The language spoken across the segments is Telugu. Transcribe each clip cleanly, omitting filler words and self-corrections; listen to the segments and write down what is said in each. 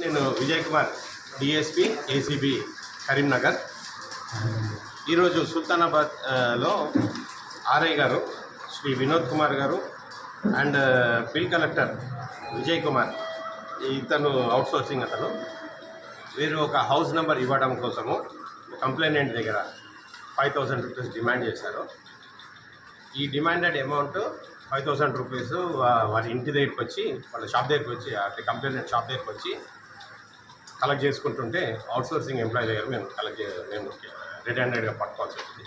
నేను విజయ్ కుమార్, డిఎస్పి ఏసీబీ కరీంనగర్. ఈరోజు సుల్తానాబాద్లో ఆర్ఐ గారు శ్రీ వినోద్ కుమార్ గారు and bill collector Vijay Kumar, ఇతను అవుట్సోర్సింగ్ అతను, వీరు ఒక హౌస్ నెంబర్ ఇవ్వడం కోసము కంప్లైనెంట్ దగ్గర 5,000 రూపీస్ డిమాండ్ చేశారు. ఈ డిమాండెడ్ అమౌంట్ 5,000 రూపీస్ వారి ఇంటి దగ్గరికి వచ్చి, వాళ్ళ షాప్ దగ్గరికి వచ్చి, అంటే కంప్లైనెంట్ షాప్ దగ్గరికి వచ్చి కలెక్ట్ చేసుకుంటుంటే అవుట్సోర్సింగ్ ఎంప్లాయీ దగ్గర మేము రెడ్ హ్యాండెడ్గా పట్టుకోవాల్సి వచ్చింది.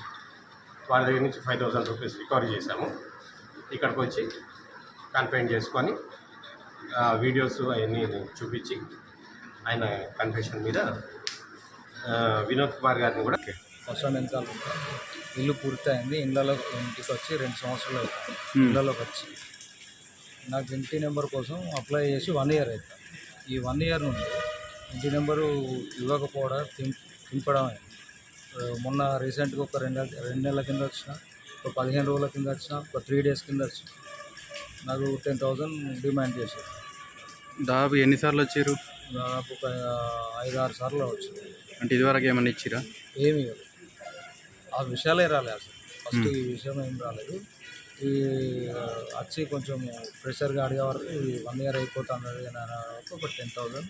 వారి దగ్గర నుంచి 5,000 రూపీస్ రికవరీ చేశాము. ఇక్కడికి వచ్చి కన్ఫైన్ చేసుకొని వీడియోస్ అవన్నీ చూపించి ఆయన కన్ఫెషన్ మీద వినోద్ కుమార్ గారిని కూడా వర్షం వెనకాల ఇల్లు పూర్తయింది. ఇంటికి వచ్చి 2 సంవత్సరాలు అవుతుంది. ఇళ్ళలోకి వచ్చి నాకు ఇంటి నెంబర్ కోసం అప్లై చేసి 1 ఇయర్ అవుతుంది. ఈ 1 ఇయర్ నుండి ఇంటి నెంబరు ఇవ్వకపోవడం, తింపడం. మొన్న రీసెంట్గా ఒక 2 నెలల కింద వచ్చిన, ఒక 15 రోజుల కింద వచ్చిన, ఒక 3 డేస్ కింద వచ్చిన నాకు 10,000 డిమాండ్ చేశారు. దాదాపు ఎన్నిసార్లు వచ్చారు? దాదాపు ఒక 5-6 సార్లు వచ్చింది. అంటే ఇదివరకు ఏమన్నా ఇచ్చిరా? ఏమి ఆ విషయాలే రాలేదు అసలు. ఫస్ట్ ఈ విషయం ఏం రాలేదు. ఈ వచ్చి కొంచెం ప్రెషర్గా అడిగే వరకు 1 ఇయర్ అయిపోతుంది వరకు ఒక 10,000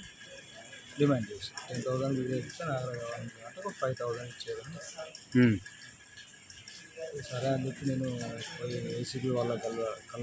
డిమాండ్ చేసి 10,000 వీడియో ఇస్తే నాకు అంటే ఒక 5,000 ఇచ్చేదని. సరే అని చెప్పి నేను ఏసీబీ వాళ్ళ